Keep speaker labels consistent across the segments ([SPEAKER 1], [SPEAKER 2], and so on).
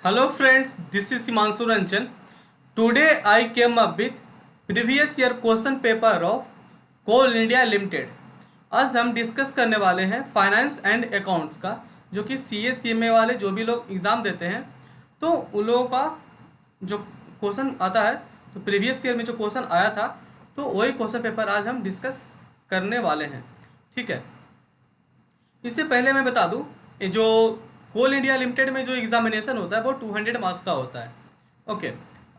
[SPEAKER 1] Hello friends, this is Himanshu Ranjan. Today I came up with previous year question paper of coal India limited. आज हम discuss करने वाले हैं finance and accounts का, जो कि सीए सीएमए वाले जो भी लोग एग्ज़ाम देते हैं तो उन लोगों का जो क्वेश्चन आता है, तो प्रीवियस ईयर में जो क्वेश्चन आया था तो वही क्वेश्चन पेपर आज हम डिस्कस करने वाले हैं। ठीक है, इससे पहले मैं बता दूं, ये जो कोल इंडिया लिमिटेड में जो एग्जामिनेशन होता है वो 200 मार्क्स का होता है। ओके,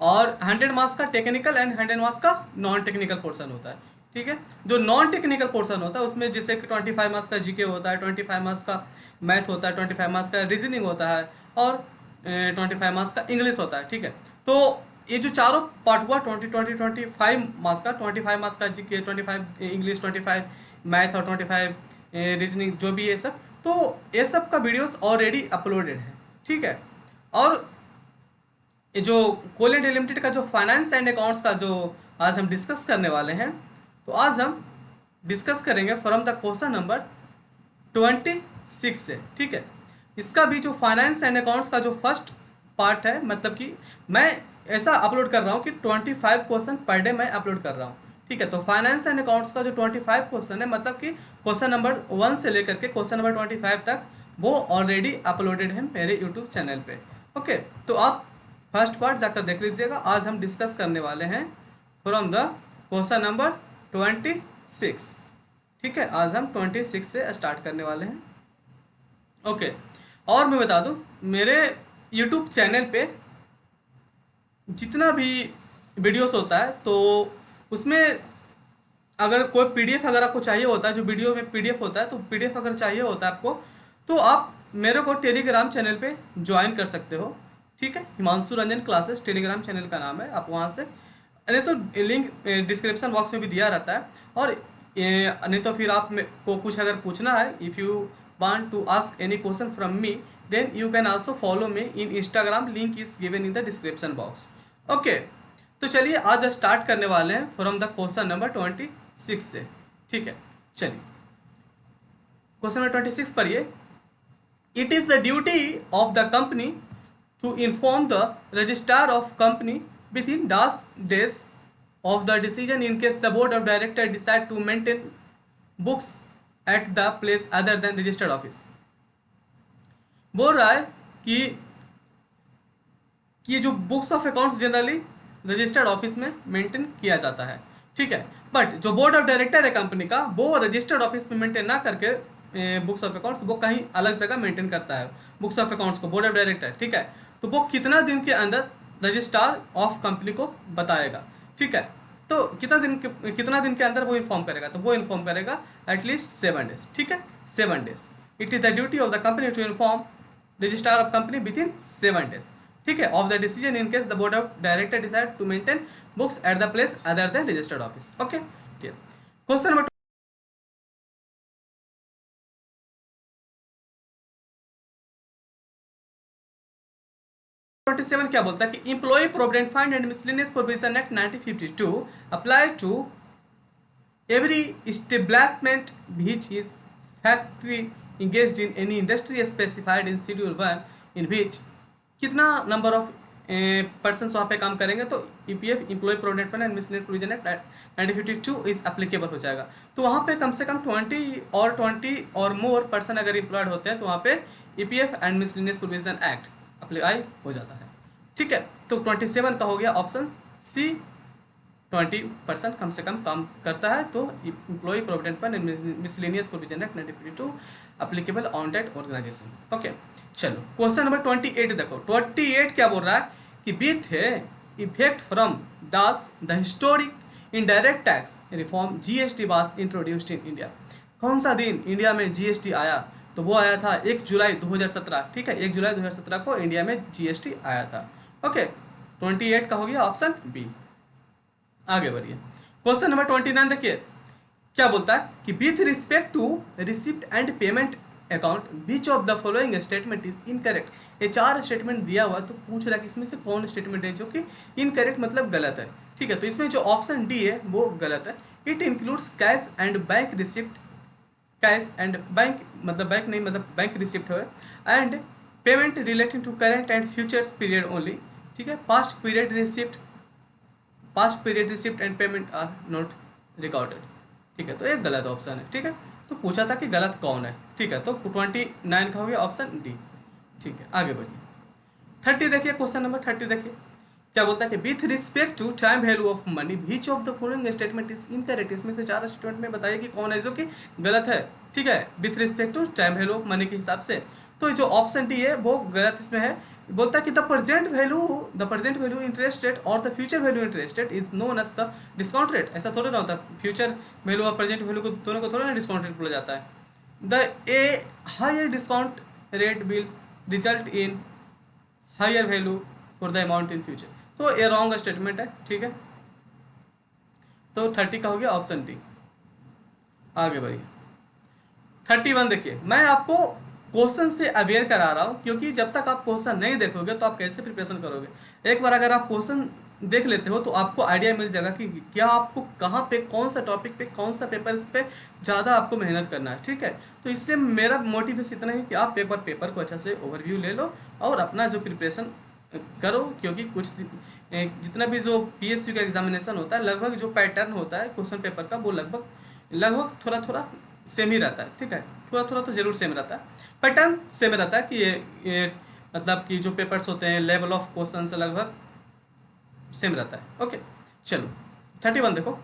[SPEAKER 1] और 100 मार्क्स का टेक्निकल एंड 100 मार्क्स का नॉन टेक्निकल पोर्शन होता है। ठीक है, जो नॉन टेक्निकल पोर्शन होता है उसमें जैसे कि 25 मार्क्स का जीके होता है, 25 मार्क्स का मैथ होता है, 25 मार्क्स का रीजनिंग होता है और 25 मार्क्स का इंग्लिश होता है। ठीक है, तो ये जो चारों पार्ट हुआ 25 मार्क्स का, 25 मार्क्स का जीके, 25 इंग्लिश, 25 मैथ और 25 रीजनिंग, जो भी ये सब, तो ये सब का वीडियोस ऑलरेडी अपलोडेड है। ठीक है, और ये जो कोल इंडिया लिमिटेड का जो फाइनेंस एंड अकाउंट्स का जो आज हम डिस्कस करने वाले हैं, तो आज हम डिस्कस करेंगे फ्रॉम द क्वेश्चन नंबर 26 से। ठीक है, इसका भी जो फाइनेंस एंड अकाउंट्स का जो फर्स्ट पार्ट है, मतलब कि मैं ऐसा अपलोड कर रहा हूँ कि 25 क्वेश्चन पर डे मैं अपलोड कर रहा हूँ। ठीक है, तो फाइनेंस एंड अकाउंट्स का जो 25 क्वेश्चन है, मतलब कि क्वेश्चन नंबर 1 से लेकर के क्वेश्चन नंबर 25 तक, वो ऑलरेडी अपलोडेड है मेरे यूट्यूब चैनल पे। ओके, तो आप फर्स्ट पार्ट जाकर देख लीजिएगा। आज हम डिस्कस करने वाले हैं फ्रॉम द क्वेश्चन नंबर 26। ठीक है, आज हम 26 से स्टार्ट करने वाले हैं। ओके, और मैं बता दूं, मेरे यूट्यूब चैनल पे जितना भी वीडियोस होता है तो उसमें अगर कोई पीडीएफ अगर आपको चाहिए होता है, जो वीडियो में पीडीएफ होता है, तो पीडीएफ अगर चाहिए होता है आपको, तो आप मेरे को टेलीग्राम चैनल पे ज्वाइन कर सकते हो। ठीक है, Himanshu Ranjan classes Telegram channel का नाम है। आप वहाँ से, नहीं तो लिंक डिस्क्रिप्शन बॉक्स में भी दिया रहता है, और नहीं तो फिर आप को कुछ अगर पूछना है, if you want to ask any question from me, then you can also follow me in Instagram, link is given in the description box. Okay, तो चलिए आज स्टार्ट करने वाले हैं फ्रॉम द क्वेश्चन नंबर 26 से। ठीक है, चलिए क्वेश्चन नंबर 26 पढ़िए। It is the duty of the company to inform the registrar of company within days of the decision in case the board of director decide to maintain books at the place other than registered office। बोल रहा है कि जो books of accounts generally registered office में maintain किया जाता है। ठीक है, बट जो बोर्ड ऑफ डायरेक्टर है कंपनी का, वो रजिस्टर्ड ऑफिस में मेंटेन ना करके बुक्स ऑफ अकाउंट्स वो कहीं अलग जगह मेंटेन करता है बुक्स ऑफ अकाउंट्स को, बोर्ड ऑफ डायरेक्टर। ठीक है, तो वो कितना दिन के अंदर रजिस्ट्रार ऑफ कंपनी को बताएगा। ठीक है, तो कितना दिन के अंदर वो इन्फॉर्म करेगा, तो वो इन्फॉर्म करेगा एटलीस्ट 7 डेज। ठीक है, 7 days. It is the duty of the company to inform registrar of company within 7 days. ठीक है, of the decision in case the board of director decide to maintain books at the place other than registered office. Okay, ठीक। Question number 27 क्या बोलता है कि employ provident fund and miscellaneous provision act 1952 apply to every establishment which is factory engaged in any industry specified in schedule 1 in which कितना number of persons वहाँ पे काम करेंगे, तो EPF employ provident fund and miscellaneous provision act 1952 is applicable हो जाएगा। तो वहाँ पे कम से कम 20 और मोर पर्सन अगर एम्प्लॉयड होते हैं तो वहाँ पे EPF and miscellaneous provision act apply हो जाता है। ठीक है, तो 27 का हो गया ऑप्शन सी, 20% कम से कम काम करता है तो employ provident fund and miscellaneous provision act 1952 applicable on that organisation. Okay, चलो क्वेश्चन नंबर 28 देखो। 28 क्या बोल रहा है कि with effect from the historic indirect tax reform GST was introduced in India. कौन सा दिन इंडिया में जीएसटी आया, तो वो आया था 1 जुलाई 2017। ठीक है, 1 जुलाई 2017 को इंडिया में जीएसटी आया था। ओके, 28 का हो गया ऑप्शन बी। आगे बढ़िए, क्वेश्चन नंबर 29 देखिए क्या बोलता है कि with respect to receipt and payment account which of the following statement is incorrect. ये 4 स्टेटमेंट दिया हुआ, तो पूछ रहा है कि इसमें से कौन स्टेटमेंट है जो कि इनकरेक्ट मतलब गलत है। ठीक है, तो इसमें जो ऑप्शन डी है वो गलत है। It includes cash and bank receipt, cash and bank मतलब बैंक नहीं, मतलब बैंक रिसिप्ट है, and payment relating to current and futures period only, ठीक है। Past period receipt and payment are not recorded, ठीक है। तो एक गलत ऑप्शन है, ठीक है। तो पूछा था कि गलत कौन है, ठीक है। तो 29 का हो गया ऑप्शन डी, ठीक है। आगे बढ़िए 30 देखिए, क्वेश्चन नंबर 30 देखिए क्या बोलता है कि with respect to time value of money which of the following statement is incorrect. इसमें से 4 स्टेटमेंट में बताइए कि कौन है जो कि गलत है, ठीक है, with respect to time value of money के हिसाब से। तो जो ऑप्शन डी है वो गलत इसमें है। बोलता है कि the present value interest rate और the future value interest rate is known as the discount rate. ऐसा थोड़ा ना होता, फ्यूचर वैल्यू और प्रेजेंट वैल्यू को दोनों को थोड़ा ना डिस्काउंट रेट बोला जाता है। The a higher discount rate will result in higher value for the amount in future. तो ये रॉन्ग स्टेटमेंट है, ठीक है। तो 30 का हो गया ऑप्शन डी। आगे बढ़िए 31 देखिए, मैं आपको क्वेश्चन से अवेयर करा रहा हूँ, क्योंकि जब तक आप क्वेश्चन नहीं देखोगे तो आप कैसे प्रिपरेशन करोगे। एक बार अगर आप क्वेश्चन देख लेते हो तो आपको आइडिया मिल जाएगा कि क्या आपको कहाँ पे कौन सा टॉपिक पे कौन सा पेपर इस पे ज़्यादा आपको मेहनत करना है, ठीक है। तो इसलिए मेरा मोटिवेशन इतना है कि आप एक बार पेपर को अच्छा से ओवरव्यू ले लो और अपना जो प्रिपरेशन करो, क्योंकि जितना भी जो PSU का एग्जामिनेशन होता है लगभग जो पैटर्न होता है क्वेश्चन पेपर का वो लगभग थोड़ा थोड़ा सेम ही रहता है, ठीक है। थोड़ा थोड़ा तो जरूर सेम रहता है, पैटर्न सेम रहता है कि ये मतलब कि जो पेपर्स होते हैं लेवल ऑफ क्वेश्चन से लगभग सेम रहता है। ओके चलो 31 देखो,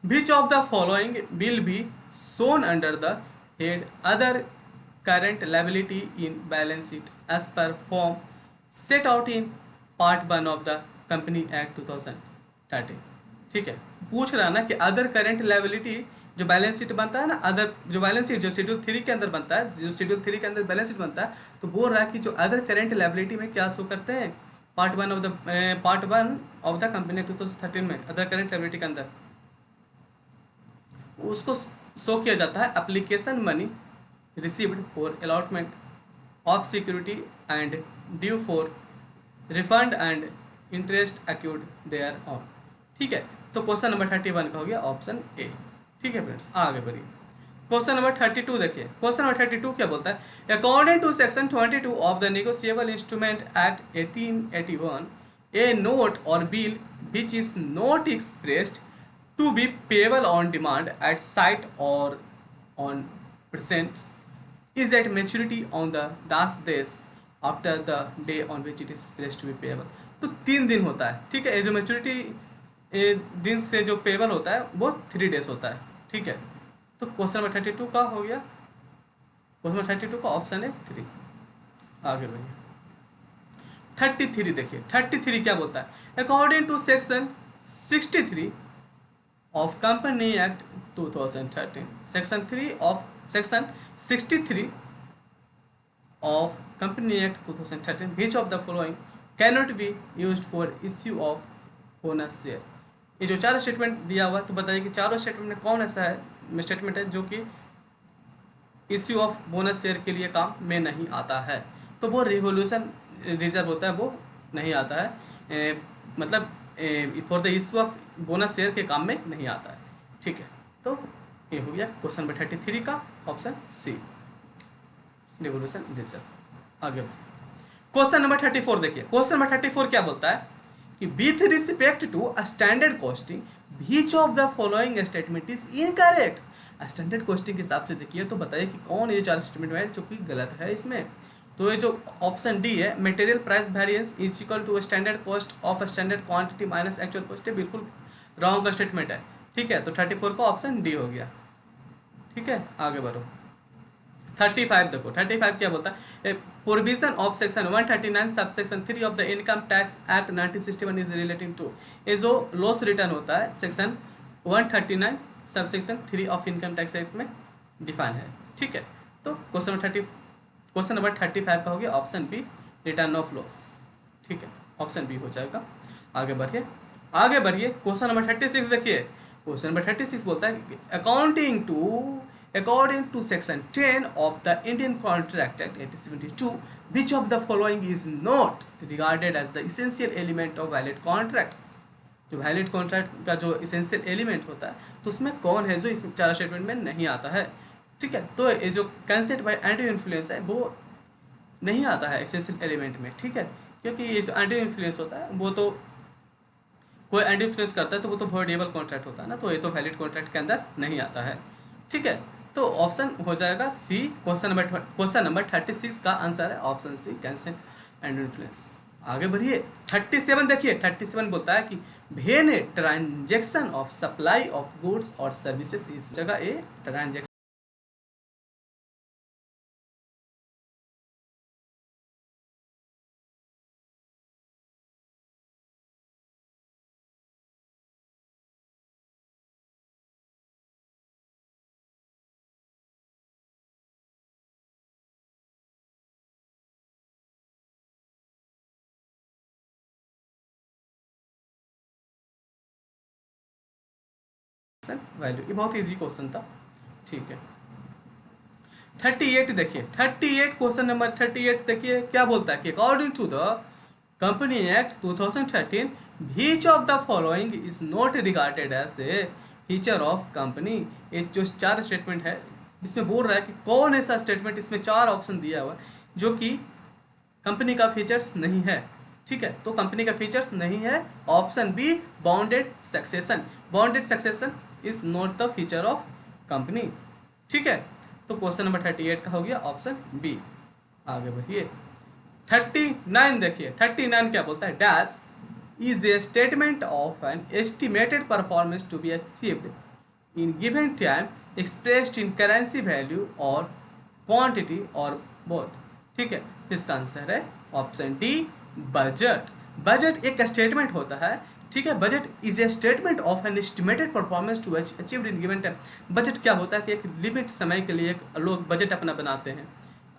[SPEAKER 1] which of the following will be shown under the head other current liability in balance sheet as per form set out in part 1 of the company act 2013, ठीक है। पूछ रहा ना कि अदर करंट लायबिलिटी जो balance sheet बनता है ना, अदर जो बैलेंस शीट जो शेड्यूल 3 के अंदर बनता है, जो शेड्यूल 3 के अंदर बैलेंस शीट बनता है, तो बोल रहा है कि जो अदर करंट लायबिलिटी में क्या शो करते हैं, पार्ट 1 ऑफ द कंपनी 2013 में अदर करंट लायबिलिटी के अंदर उसको शो किया जाता है application money received for allotment of security and due for refund and interest accrued thereon, ठीक है। तो क्वेश्चन नंबर 31 का हो गया ऑप्शन ए, ठीक है फ्रेंड्स। आगे बढ़िए क्वेश्चन नंबर 32 देखिए, क्वेश्चन नंबर 32 क्या बोलता है, according to section 22 of the negotiable instrument act 1881 a note और bill which is not expressed to be payable on demand at sight और on presents is at maturity on the 10 days after the day on which it is expressed to be payable. तो 3 दिन होता है, ठीक है। ये जो maturity दिन से जो पेबल होता है वो 3 days होता है, ठीक है। तो क्वेश्चन नंबर 32 का हो गया, क्वेश्चन नंबर 32 का ऑप्शन है 3। आगे बढ़िए 33 देखिए, 33 क्या बोलता है, according to section 63 of company act 2013, section 63 of company act 2013 which of the following cannot be used for issue of bonus share. ये जो 4 स्टेटमेंट दिया हुआ, तो बताइए कि चारों स्टेटमेंट में कौन ऐसा है स्टेटमेंट है जो कि इश्यू ऑफ बोनस शेयर के लिए काम में नहीं आता है। तो वो रिवोल्यूशन रिजर्व होता है, वो नहीं आता है, मतलब for the issue of bonus share के काम में नहीं आता है, ठीक है। तो ये हो गया क्वेश्चन नंबर 33 का ऑप्शन सी, रिवोल्यूशन रिजर्व। आगे क्वेश्चन नंबर 34 देखिए, क्वेश्चन नंबर 34 क्या बोलता है कि with respect to standard costing which of the following statement is incorrect. Standard costing के हिसाब से देखिए, तो बताइए कि कौन ये 4 स्टेटमेंट है जो कि गलत है इसमें। तो ये जो ऑप्शन डी है, material price variance is equal to standard cost of standard quantity minus actual cost, है बिल्कुल रॉन्ग स्टेटमेंट है, ठीक है। तो 34 का ऑप्शन डी हो गया, ठीक है। आगे बढ़ो 35 देखो, 35 क्या बोलता है, provision of section 139 subsection 3 of the income tax act 1961 is relating to. ये जो लॉस रिटर्न होता है section 139 subsection 3 of income tax act में डिफाइन है, ठीक है। तो क्वेश्चन नंबर 35 का हो गया option b, return of loss, ठीक है। ऑप्शन बी हो जाएगा। आगे बढ़िए क्वेश्चन नंबर 36 देखिए, क्वेश्चन नंबर 36 बोलता है according to section 10 of the Indian Contract Act 1872 which of the following is not regarded as the essential element of valid contract। जो वैलिड कॉन्ट्रैक्ट का जो इसेंशियल एलिमेंट होता है, तो उसमें कौन है जो इस 4 स्टेटमेंट में नहीं आता है, ठीक है। तो ये जो कंसेप्ट बाय एंटी इन्फ्लुएंस है वो नहीं आता है एसेंशियल एलिमेंट में, ठीक है, क्योंकि ये जो एंटी इन्फ्लुएंस होता है वो तो कोई एंटी इन्फ्लुएंस करता है तो वो तो वॉइडेबल कॉन्ट्रैक्ट होता है ना, तो ये तो वैलिड कॉन्ट्रैक्ट के अंदर नहीं आता है, ठीक है। तो ऑप्शन हो जाएगा सी। क्वेश्चन नंबर 36 का आंसर है option c, cancel and influence. आगे बढ़िए 37 देखिए। 37 बोलता है कि when a transaction of supply of goods और सर्विसेज, इस जगह ए ट्रांजेक्शन वैल्यू, ये बहुत इजी क्वेश्चन था, ठीक है। 38 देखिए। 38 क्वेश्चन नंबर 38 देखिए क्या बोलता है कि according to the company act 2013 which of the following is not regarded as a feature of company. ये जो चार स्टेटमेंट है इसमें बोल रहा है कि कौन ऐसा स्टेटमेंट, इसमें चार ऑप्शन दिया हुआ है जो कि कंपनी का फीचर्स नहीं है, ठीक है। तो कंपनी का फीचर्स नहीं है, option be bounded succession. Bounded succession is not the feature of company, ठीक है। तो क्वेश्चन नंबर 38 का हो गया ऑप्शन बी। आगे बढ़िए 39 देखिए। 39 क्या बोलता है, dash is a statement of an estimated performance to be achieved in given time expressed in currency value और क्वांटिटी और बोथ, ठीक है। तो इसका आंसर है ऑप्शन डी बजट। बजट एक स्टेटमेंट होता है, ठीक है। Budget is a statement of an estimated performance to achieved in given time. Budget क्या होता है कि एक लिमिट समय के लिए लोग बजट अपना बनाते हैं,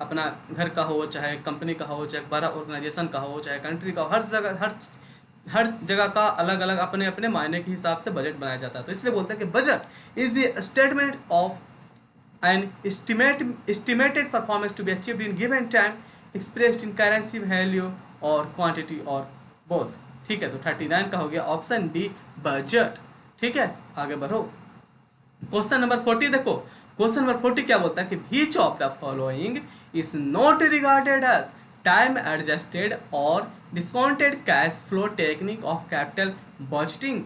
[SPEAKER 1] अपना घर का हो, चाहे कंपनी का हो, चाहे बड़ा ऑर्गेनाइजेशन का हो, चाहे कंट्री का हो, हर जगह का अलग अलग अपने अपने मायने के हिसाब से बजट बनाया जाता है। तो इसलिए बोलते हैं कि budget is the statement of an estimated performance to be achieved in given time expressed in currency value और क्वांटिटी और बोथ, ठीक है। तो 39 का हो गया ऑप्शन डी बजट, ठीक है। आगे बढ़ो क्वेश्चन नंबर 40 देखो। क्वेश्चन नंबर 40 क्या बोलता है कि which of the following is not regarded as time adjusted और discounted cash flow technique of capital budgeting.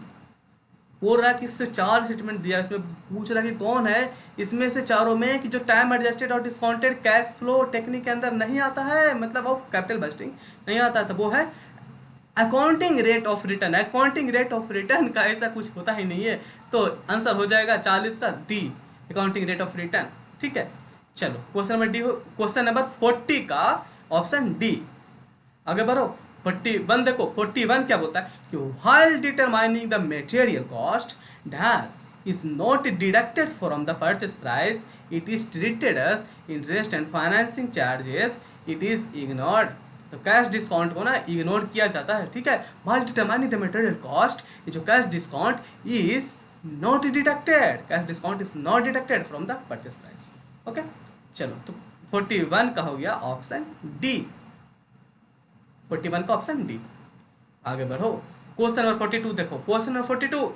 [SPEAKER 1] बोल रहा है कि इससे चार स्टेटमेंट दिया, इसमें पूछ रहा है कि कौन है इसमें से चारों में कि जो टाइम एडजस्टेड और डिस्काउंटेड कैश फ्लो टेक्निक के अंदर नहीं आता है, मतलब ऑफ कैपिटल बजटिंग नहीं आता, तो वो है accounting rate of return. Accounting rate of return का ऐसा कुछ होता ही नहीं है, तो आंसर हो जाएगा 40 का D accounting rate of return, ठीक है। चलो question number D, question number 40 का ऑप्शन डी। आगे बढ़ो 41 देखो। 41 क्या बोलता है कि while determining the material cost dash is not deducted from the purchase price, it is treated as interest and financing charges, it is ignored। तो cash discount को ना इग्नोर किया जाता है, ठीक है। while determining the material cost, ये जो cash discount is not deducted, cash discount is not deducted from the purchase price, okay. चलो तो 41 का हो गया ऑप्शन डी। 41 का ऑप्शन डी। आगे बढ़ो क्वेश्चन नंबर 42 देखो। Question number 42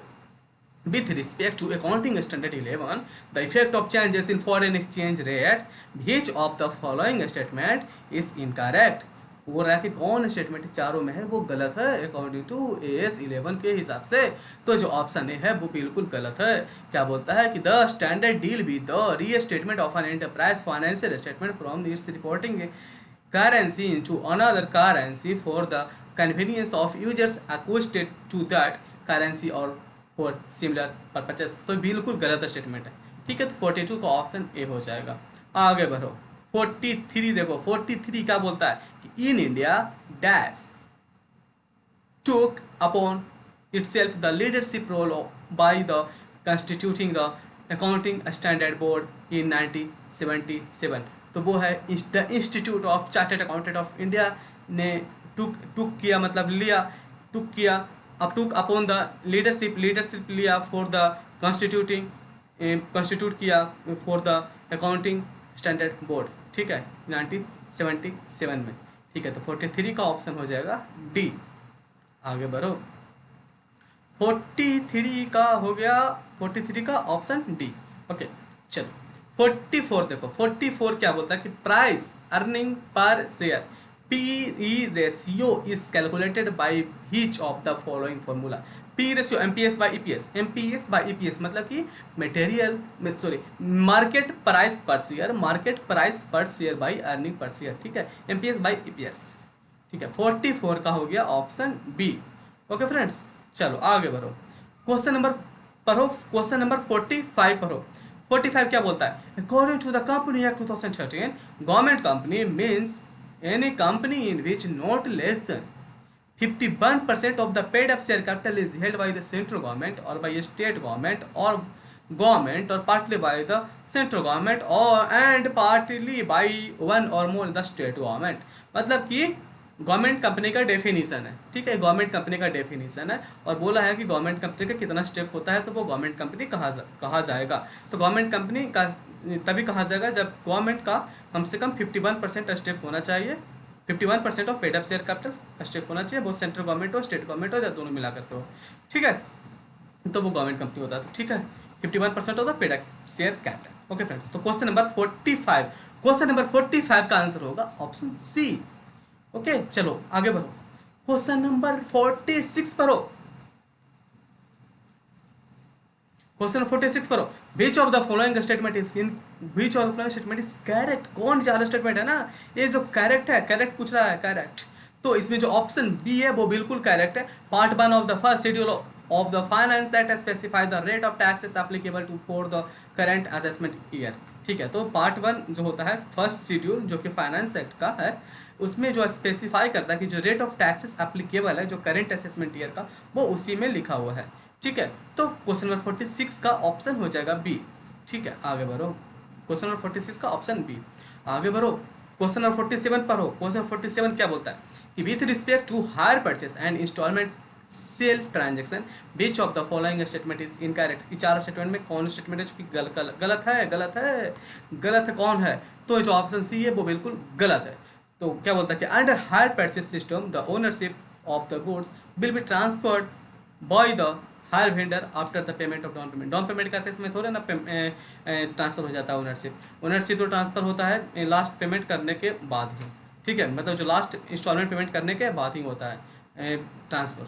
[SPEAKER 1] with respect to accounting standard 11 the effect of changes in foreign exchange rate which of the following statement is incorrect। वो रहा कि कौन स्टेटमेंट चारों में है वो गलत है अकॉर्डिंग टू AS 11 के हिसाब से। तो जो ऑप्शन ए है वो बिल्कुल गलत है। क्या बोलता है कि the standard deal with the restatement of an enterprise financial statement from its reporting currency into another currency for the convenience of users accustomed to that currency or for similar purposes। तो बिल्कुल गलत statement है, ठीक है। तो 42 का option A हो जाएगा। आगे बढ़ो 43 देखो। 43 क्या बोलता है कि in India dash took upon itself the leadership role by the constituting the accounting standard board in 1977। तो वो है the institute of chartered accountant of India ने टुक किया, मतलब लिया, टुक किया, अब टुक अपॉन द लीडरशिप लिया फॉर द कॉन्स्टिट्यूट किया for the accounting standard board, ठीक है, 1977 में, ठीक है। तो 43 का ऑप्शन हो जाएगा डी। आगे बढ़ो 43 का हो गया 43 का ऑप्शन डी, ओके। चलो 44 देखो, 44 क्या बोलता है कि price earning per share P ratio is calculated by each of the following formula. P ratio MPS by EPS, MPS by EPS मतलब कि material sorry market price per share, market price per share by earning per share, ठीक है, MPS by EPS, ठीक है। 44 का हो गया option B. Okay friends, चलो आगे बढ़ो, क्वेश्चन नंबर पढ़ो, क्वेश्चन नंबर 45 पढ़ो। 45 क्या बोलता है, according to the company act 2013 government company means any company in which not less than 51% of the paid up share capital is held by the central government or by a state government or government or partly by the central government or and partly by one or more the state government। मतलब कि government company का definition है, ठीक है, government company का definition है और बोला है कि गवर्नमेंट कंपनी का कितना स्टेक होता है तो वो गवर्नमेंट कंपनी कहा जाएगा। तो गवर्नमेंट कंपनी का तभी कहा जाएगा जब गवर्नमेंट का कम से कम 51% स्टेक होना चाहिए, 51% of paid up share capital stake होना चाहिए, वो सेंट्रल गवर्नमेंट हो, स्टेट गवर्नमेंट हो या दोनों मिलाकर के हो, ठीक है, तो वो गवर्नमेंट कंपनी होता है। तो ठीक है, 51% of the paid up share capital. Okay friends, तो क्वेश्चन नंबर 45, क्वेश्चन नंबर 45 का आंसर होगा ऑप्शन सी। ओके चलो आगे बढ़ो, क्वेश्चन नंबर 46 पढ़ो, क्वेश्चन 46 पढ़ो। Which of the following statement is in which of the following statement is correct. कौन सा स्टेटमेंट है ना, ये जो करेक्ट है, करेक्ट पूछ रहा है, करेक्ट, तो इसमें जो ऑप्शन बी है वो बिल्कुल करेक्ट है। Part 1 of the first schedule of the finance that specify the rate of taxes applicable to for the current assessment year, ठीक है। तो पार्ट 1 जो होता है फर्स्ट शेड्यूल जो कि फाइनेंस एक्ट का है, उसमें जो स्पेसिफाई करता है कि जो रेट ऑफ टैक्सेस एप्लीकेबल है जो करंट असेसमेंट ईयर का, वो उसी में लिखा हुआ है, ठीक है। तो क्वेश्चन नंबर 46 का ऑप्शन हो जाएगा बी, ठीक है। आगे बढ़ो, क्वेश्चन नंबर 46 का ऑप्शन बी। आगे बढ़ो, क्वेश्चन नंबर 47 पर हो। क्वेश्चन 47 क्या बोलता है कि with respect to hire purchase and installment sale transaction which of the following statement is incorrect. ये चार स्टेटमेंट में कौन स्टेटमेंट है जो कि गलत है, कौन है, तो जो ऑप्शन सी है वो बिल्कुल गलत है। तो क्या बोलता है कि under hire purchase system the ownership of the goods will be transferred by the higher vendor after the payment of down payment. Down payment करते समय थोड़ा ना ट्रांसफर हो जाता है ओनरशिप तो ट्रांसफर होता है लास्ट पेमेंट करने के बाद ही, ठीक है, मतलब जो लास्ट इंस्टॉलमेंट पेमेंट करने के बाद ही होता है ट्रांसफर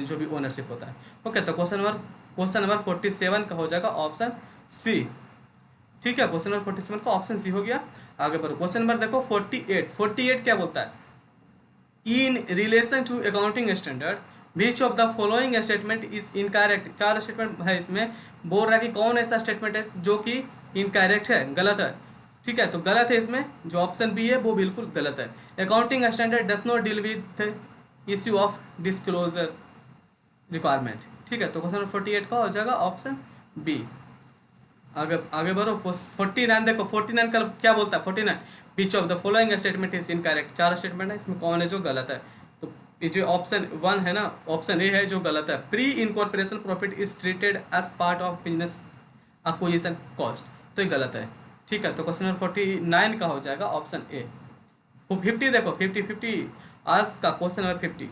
[SPEAKER 1] जो भी ओनरशिप होता है। ओके, तो क्वेश्चन नंबर 47 का हो जाएगा ऑप्शन सी, ठीक है। क्वेश्चन नंबर 47 का ऑप्शन सी हो गया। आगे बढ़ो, क्वेश्चन नंबर देखो 48 क्या बोलता है, in relation to accounting standard which of the following statement is incorrect. चार स्टेटमेंट है इसमें, बोल रहा है कि कौन ऐसा स्टेटमेंट है जो कि इनकरेक्ट है, गलत है, ठीक है। तो गलत है इसमें, जो ऑप्शन बी है वो बिल्कुल गलत है। Accounting standard does not deal with issue of disclosure requirement, ठीक है। तो क्वेश्चन नंबर 48 का हो जाएगा ऑप्शन बी। आगे बढ़ो, 49 देखो, 49 का क्या बोलता है, 49 which of the following statement is incorrect. चार स्टेटमेंट है, इसमें कौन है जो गलत है, तो ये जो ऑप्शन 1 है ना, ऑप्शन ए है जो गलत है। Pre incorporation profit is treated as part of business acquisition cost, तो ये गलत है, ठीक है। तो क्वेश्चन नंबर 49 का हो जाएगा ऑप्शन ए। 50 देखो, 50 आज का क्वेश्चन नंबर 50,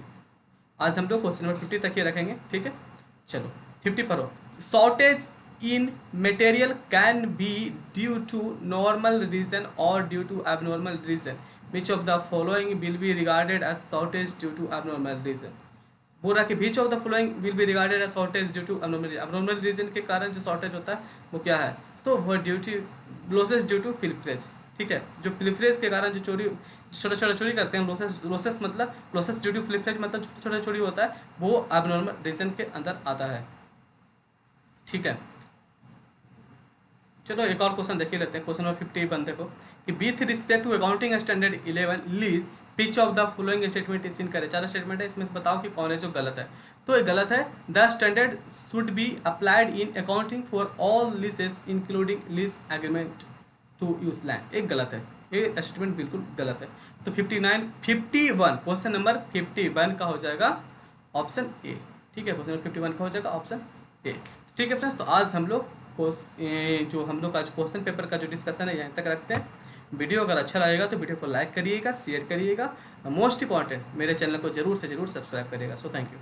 [SPEAKER 1] आज हम लोग क्वेश्चन नंबर 50 तक ही रखेंगे, ठीक है। चलो 50 पर हो। Shortage in material can be due to normal reason or due to abnormal reason, which of the following will be regarded as shortage due to abnormal reason। बोल रहा कि which of the following will be regarded as shortage due to abnormal reason के कारण जो shortage होता है वो क्या है, तो वो ड्यूटी लॉसेस ड्यू टू फिलिप्रेज, ठीक है। जो फिलिप्रेज के कारण जो छोटा चोरी करते हैं, लॉसेस मतलब लॉसेस ड्यू टू फिलिप्रेज मतलब छोटा चोरी होता है, वो abnormal reason के अंदर आता है, ठीक है। चलो एक और क्वेश्चन देख लेते हैं, क्वेश्चन नंबर 51 देखो कि with respect to accounting standard 11 lease which of the following statement is incorrect. चार स्टेटमेंट है, इसमें से बताओ कि कौन है जो गलत है, तो ये गलत है। The standard should be applied in accounting for all leases including lease agreement to use land, एक गलत है, ये स्टेटमेंट बिल्कुल गलत है। तो 51 क्वेश्चन नंबर 51 का हो जाएगा ऑप्शन ए, ठीक है। क्वेश्चन नंबर 51 का हो जाएगा ऑप्शन ए, ठीक है फ्रेंड्स। तो आज हम लोग जो हम लोग आज क्वेश्चन पेपर का जो डिस्कशन है यहाँ तक रखते हैं। वीडियो अगर अच्छा लगेगा तो वीडियो को लाइक करिएगा, शेयर करिएगा, मोस्ट इंपॉर्टेंट मेरे चैनल को जरूर से जरूर सब्सक्राइब करिएगा। So thank you.